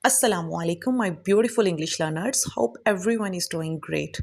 Assalamualaikum my beautiful English learners. Hope everyone is doing great.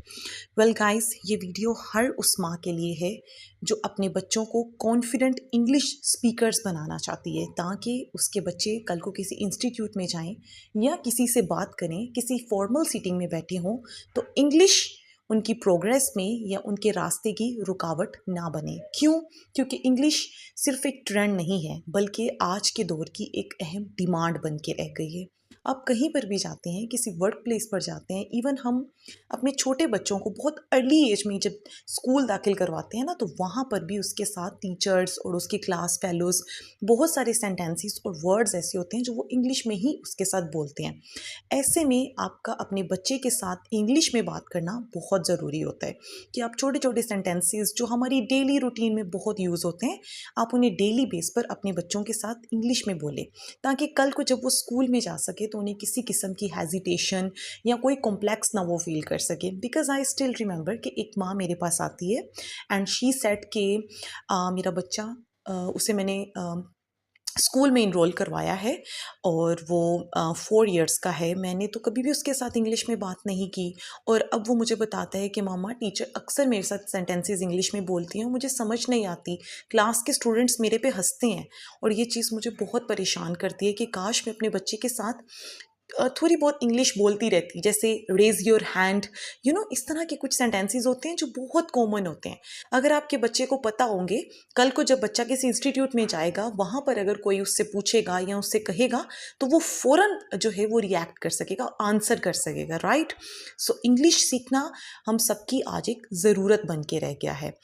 Well guys, ये video हर उस माँ के लिए है जो अपने बच्चों को कॉन्फिडेंट इंग्लिश स्पीकर्स बनाना चाहती है ताकि उसके बच्चे कल को किसी इंस्टीट्यूट में जाएं या किसी से बात करें, किसी फॉर्मल सीटिंग में बैठे हों तो इंग्लिश उनकी प्रोग्रेस में या उनके रास्ते की रुकावट ना बने। क्यों? क्योंकि इंग्लिश सिर्फ एक ट्रेंड नहीं है बल्कि आज के दौर की एक अहम डिमांड बन के रह गई है। आप कहीं पर भी जाते हैं, किसी वर्क प्लेस पर जाते हैं, इवन हम अपने छोटे बच्चों को बहुत अर्ली एज में जब स्कूल दाखिल करवाते हैं ना, तो वहाँ पर भी उसके साथ टीचर्स और उसके क्लास फेलोज़ बहुत सारे सेंटेंसेस और वर्ड्स ऐसे होते हैं जो वो इंग्लिश में ही उसके साथ बोलते हैं। ऐसे में आपका अपने बच्चे के साथ इंग्लिश में बात करना बहुत ज़रूरी होता है कि आप छोटे छोटे सेंटेंसेस जो हमारी डेली रूटीन में बहुत यूज़ होते हैं, आप उन्हें डेली बेस पर अपने बच्चों के साथ इंग्लिश में बोलें ताकि कल को जब वो स्कूल में जा सके तो उन्हें किसी किस्म की हेजिटेशन या कोई कॉम्प्लेक्स ना वो फील कर सके। बिकॉज आई स्टिल रिमेंबर कि एक माँ मेरे पास आती है एंड शी सेड कि मेरा बच्चा उसे मैंने स्कूल में इनरोल करवाया है और वो 4 इयर्स का है। मैंने तो कभी भी उसके साथ इंग्लिश में बात नहीं की और अब वो मुझे बताता है कि मामा टीचर अक्सर मेरे साथ सेंटेंसेस इंग्लिश में बोलती हैं, मुझे समझ नहीं आती, क्लास के स्टूडेंट्स मेरे पे हंसते हैं और ये चीज़ मुझे बहुत परेशान करती है कि काश मैं अपने बच्चे के साथ थोड़ी बहुत इंग्लिश बोलती रहती, जैसे रेज योर हैंड, इस तरह के कुछ सेंटेंसेस होते हैं जो बहुत कॉमन होते हैं। अगर आपके बच्चे को पता होंगे, कल को जब बच्चा किसी इंस्टीट्यूट में जाएगा वहाँ पर अगर कोई उससे पूछेगा या उससे कहेगा तो वो फ़ौरन जो है वो रिएक्ट कर सकेगा, आंसर कर सकेगा, राइट। सो इंग्लिश सीखना हम सबकी आज एक ज़रूरत बन के रह गया है।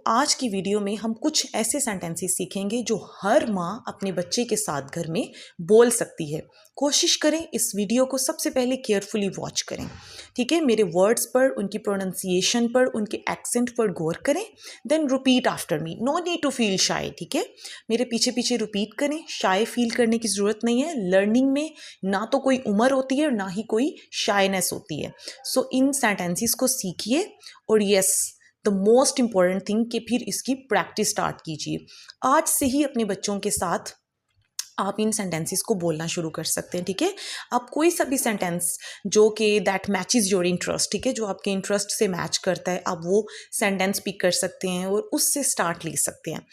आज की वीडियो में हम कुछ ऐसे सेंटेंसेस सीखेंगे जो हर माँ अपने बच्चे के साथ घर में बोल सकती है। कोशिश करें इस वीडियो को सबसे पहले केयरफुली वॉच करें, ठीक है। मेरे वर्ड्स पर, उनकी प्रोनाउंसिएशन पर, उनके एक्सेंट पर गौर करें, then repeat after me, no need to feel shy, ठीक है। मेरे पीछे पीछे रिपीट करें, शाय फील करने की ज़रूरत नहीं है। लर्निंग में ना तो कोई उम्र होती है और ना ही कोई शायनेस होती है। इन सेंटेंसेस को सीखिए और yes, the most important thing कि फिर इसकी प्रैक्टिस स्टार्ट कीजिए। आज से ही अपने बच्चों के साथ आप इन सेंटेंसेस को बोलना शुरू कर सकते हैं, ठीक है। आप कोई सा भी सेंटेंस जो कि दैट मैचेस योर इंटरेस्ट, ठीक है, जो आपके इंटरेस्ट से मैच करता है, आप वो सेंटेंस पिक कर सकते हैं और उससे स्टार्ट ले सकते हैं।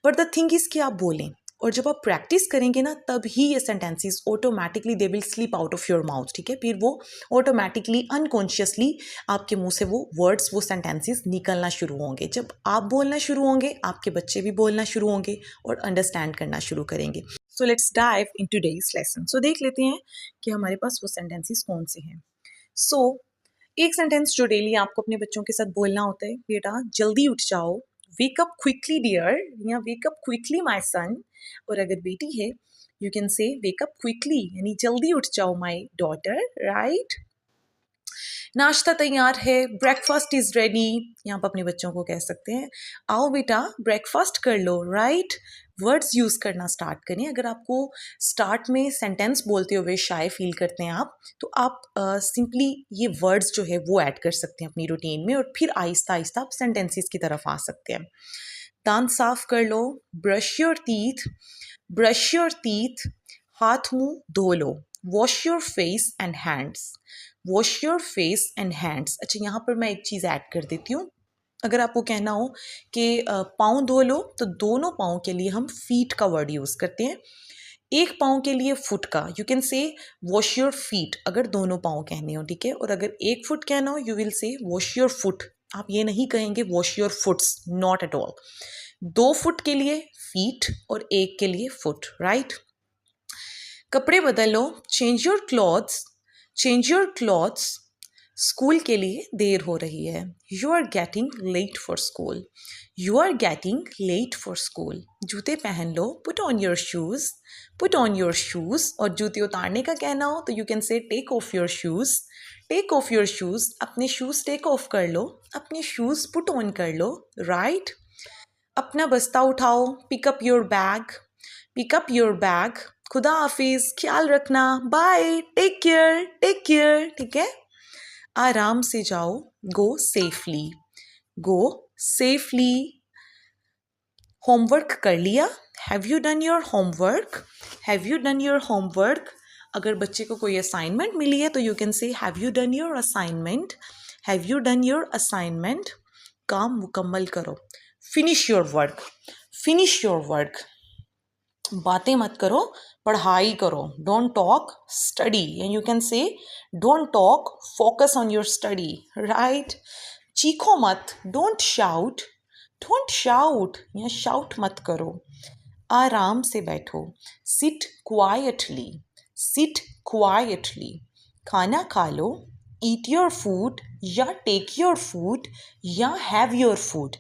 बट द थिंग इज़ कि आप बोलें और जब आप प्रैक्टिस करेंगे ना तब ही ये sentences automatically they will slip out of your mouth, ठीक है। फिर वो ऑटोमेटिकली अनकॉन्शियसली आपके मुंह से वो वर्ड्स, वो सेंटेंसेस निकलना शुरू होंगे। जब आप बोलना शुरू होंगे आपके बच्चे भी बोलना शुरू होंगे और अंडरस्टैंड करना शुरू करेंगे। So let's dive in today's lesson. देख लेते हैं कि हमारे पास वो सेंटेंसेस कौन से हैं। एक सेंटेंस जो डेली आपको अपने बच्चों के साथ बोलना होता है, बेटा जल्दी उठ जाओ, वेक अप क्विकली डियर, या wake up quickly my son. और अगर बेटी है यू कैन से वेक अप क्विकली, यानी जल्दी उठ जाओ माय डॉटर, राइट। नाश्ता तैयार है, ब्रेकफास्ट इज रेडी, यहाँ पर अपने बच्चों को कह सकते हैं आओ बेटा ब्रेकफास्ट कर लो, राइट। वर्ड्स यूज़ करना स्टार्ट करें। अगर आपको स्टार्ट में सेंटेंस बोलते हुए शाय फील करते हैं आप, तो आप सिंपली ये वर्ड्स जो है वो ऐड कर सकते हैं अपनी रूटीन में और फिर आहिस्ता आहिस्ता आप सेंटेंसेस की तरफ आ सकते हैं। दांत साफ कर लो, ब्रश योर टीथ, हाथ मुंह धो लो, wash your face and hands, wash your face and hands. अच्छा, यहाँ पर मैं एक चीज़ ऐड कर देती हूँ। अगर आपको कहना हो कि पाँव धो लो तो दोनों पाँव के लिए हम फीट का वर्ड यूज़ करते हैं, एक पाँव के लिए फुट का यू कैन से वॉश योर फीट, अगर दोनों पाँव कहने हो, ठीक है। और अगर एक फुट कहना हो यू विल से वॉश योर फुट, आप ये नहीं कहेंगे wash your foots, not at all. 2 foot के लिए फीट और 1 के लिए फुट, राइट। कपड़े बदलो, चेंज योर क्लॉथ्स, स्कूल के लिए देर हो रही है, you are getting late for school, you are getting late for school. जूते पहन लो, पुट ऑन योर शूज़, और जूते उतारने का कहना हो तो you can say take off your shoes, अपने शूज़ टेक ऑफ कर लो, अपने शूज़ पुट ऑन कर लो, राइट। अपना बस्ता उठाओ, पिक अप योर बैग, खुदा हाफिज, ख्याल रखना, बाय, टेक केयर, ठीक है। आराम से जाओ, गो सेफली। होमवर्क कर लिया, have you done your homework, अगर बच्चे को कोई असाइनमेंट मिली है तो you can say have you done your assignment, have you done your assignment. काम मुकम्मल करो, finish your work, finish your work. बातें मत करो, पढ़ाई करो। Don't talk, study. And you can say don't talk, focus on your study, right. चीखो मत, डोंट शाउट, डोंट शाउट या शाउट मत करो। आराम से बैठो, सिट क्वाइटली, सिट क्वाइटली। खाना खा लो, ईट योर फूड या टेक योर फूड या हैव योर फूड।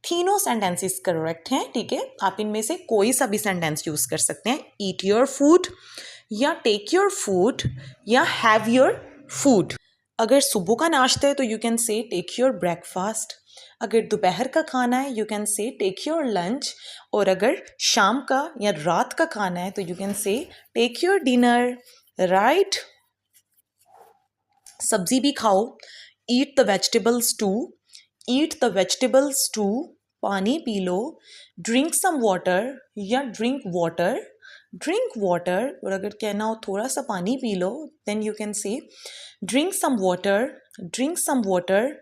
तीनों सेंटेंसेस करेक्ट हैं, ठीक है। आप इनमें से कोई सा भी सेंटेंस यूज कर सकते हैं, ईट योर फूड या टेक योर फूड या हैव योर फूड। अगर सुबह का नाश्ता है तो you can say take your breakfast. अगर दोपहर का खाना है you can say take your lunch. और अगर शाम का या रात का खाना है तो you can say take your dinner, right. सब्जी भी खाओ, eat the vegetables too, eat the vegetables too. पानी पी लो, ड्रिंक सम वाटर या ड्रिंक वाटर, ड्रिंक वाटर। और अगर कहना हो थोड़ा सा पानी पी लो then you can say drink some water, drink some water.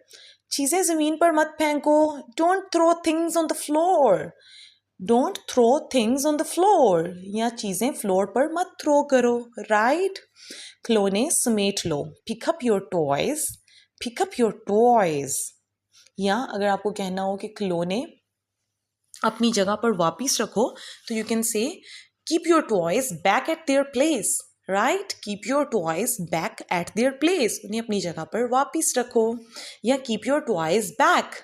चीज़ें ज़मीन पर मत फेंको, don't throw things on the floor, don't throw things on the floor. या चीज़ें फ्लोर पर मत थ्रो करो, राइट। खिलौने समेट लो, pick up your toys, pick up your toys. या अगर आपको कहना हो कि खिलौने अपनी जगह पर वापस रखो तो यू कैन से keep your toys back at their place, right. Keep your toys back at their place, उन्हें अपनी जगह पर वापस रखो। या कीप योर टॉयज बैक,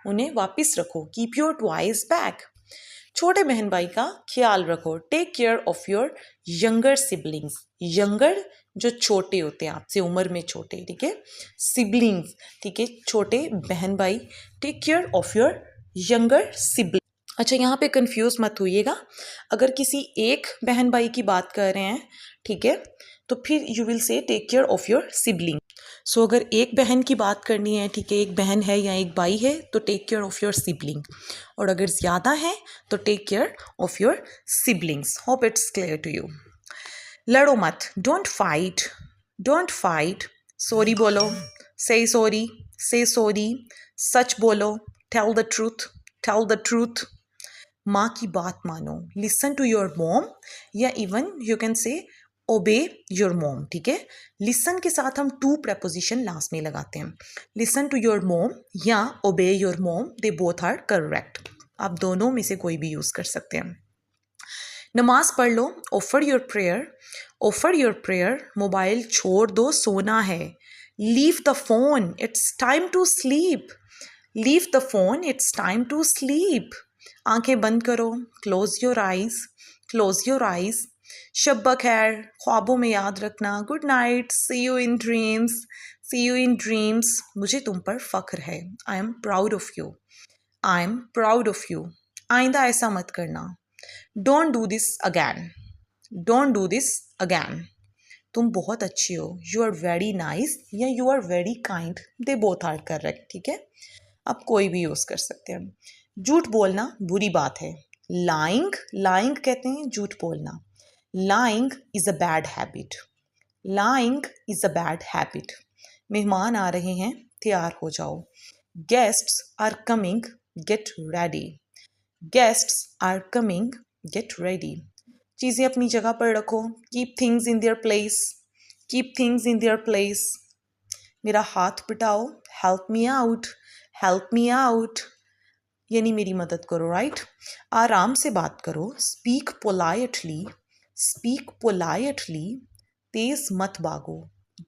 उन्हें वापस रखो, कीप योर टॉयज बैक। छोटे बहन भाई का ख्याल रखो, take care of your younger siblings. Younger जो छोटे होते हैं आपसे उम्र में छोटे, ठीक है। सिबलिंग्स, ठीक है, छोटे बहन भाई। Take care of your younger sibling. अच्छा, यहाँ पे कंफ्यूज मत होइएगा। अगर किसी एक बहन भाई की बात कर रहे हैं, ठीक है, तो फिर you will say take care of your sibling. So अगर एक बहन की बात करनी है, ठीक है, एक बहन है या एक भाई है, तो take care of your sibling. और अगर ज़्यादा है तो take care of your siblings. Hope it's clear to you. लड़ो मत, don't fight, don't fight. Sorry बोलो, से सॉरी, से सॉरी। सच बोलो, tell the truth, tell the truth. माँ की बात मानो, लिसन टू योर मॉम। या even you can say obey your mom, ठीक है। लिसन के साथ हम टू प्रपोजिशन लास्ट में लगाते हैं। लिसन टू योर मॉम या obey your mom, they both are correct. आप दोनों में से कोई भी यूज कर सकते हैं। नमाज पढ़ लो, offer your prayer, offer your prayer. Mobile छोड़ दो, सोना है। Leave the phone, it's time to sleep, leave the phone, it's time to sleep. आंखें बंद करो, close your eyes, close your eyes. शब बखैर, ख्वाबों में याद रखना, good night, see you in dreams, see you in dreams. मुझे तुम पर फख्र है, I am proud of you, I am proud of you. आइंदा ऐसा मत करना, don't do this again, don't do this again. तुम बहुत अच्छी हो, यू आर वेरी नाइस या you are very kind, they both are correct, ठीक है। आप कोई भी यूज़ कर सकते हैं। झूठ बोलना बुरी बात है, लाइंग, लाइंग कहते हैं झूठ बोलना। Lying is a bad habit, lying is a bad habit. मेहमान आ रहे हैं, तैयार हो जाओ। Guests are coming, get ready, guests are coming, get ready. चीज़ें अपनी जगह पर रखो, keep things in their place, keep things in their place. मेरा हाथ पिटाओ, help me out, help me out, यानी मेरी मदद करो, राइट। आराम से बात करो, स्पीक पोलाइटली, स्पीक पोलाइटली। तेज मत भागो,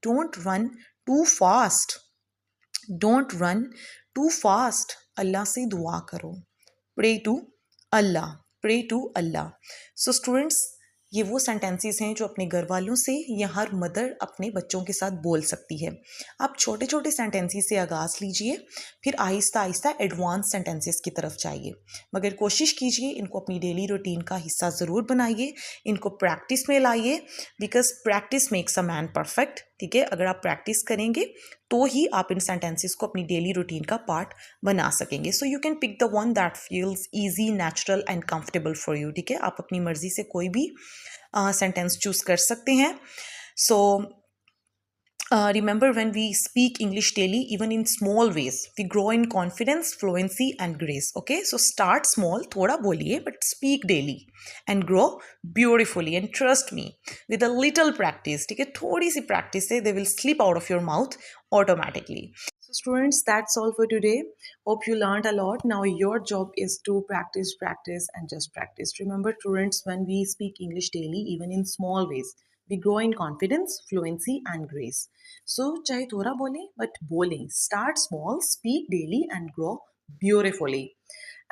don't run too fast, don't run too fast. अल्लाह से दुआ करो, pray to Allah, pray to Allah. So students, ये वो सेंटेंसेस हैं जो अपने घर वालों से या हर मदर अपने बच्चों के साथ बोल सकती है। आप छोटे छोटे सेंटेंसेस से आगाज़ लीजिए, फिर आहिस्ता आहिस्ता एडवांस सेंटेंसेस की तरफ जाइए। मगर कोशिश कीजिए इनको अपनी डेली रूटीन का हिस्सा ज़रूर बनाइए, इनको प्रैक्टिस में लाइए, because practice makes a man perfect, ठीक है। अगर आप प्रैक्टिस करेंगे तो ही आप इन सेंटेंसेस को अपनी डेली रूटीन का पार्ट बना सकेंगे। So you can pick the one that feels easy, natural and comfortable for you, ठीक है। आप अपनी मर्जी से कोई भी सेंटेंस चूज कर सकते हैं. सो remember, when we speak English daily, even in small ways, we grow in confidence, fluency, and grace. Okay, so start small, thoda boliye, but speak daily and grow beautifully. And trust me, with a little practice, ठीक है, थोड़ी सी practice से they will slip out of your mouth automatically. So students, that's all for today. Hope you learned a lot. Now your job is to practice, practice, and just practice. Remember, students, when we speak English daily, even in small ways, we grow in confidence, fluency, and grace. So, चाहे थोड़ा बोलें, but बोलें. Start small, speak daily, and grow beautifully.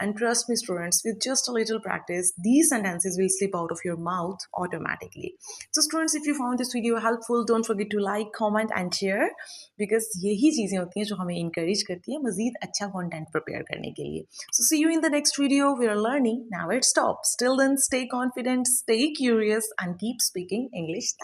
And trust me, students, with just a little practice, these sentences will slip out of your mouth automatically. So, students, if you found this video helpful, don't forget to like, comment, and share, because यही चीज़ें होती हैं जो हमें encourage करती हैं मज़ीद अच्छा content prepare करने के लिए. So, see you in the next video. We are learning. Now it stops. Till then, stay confident, stay curious, and keep speaking English.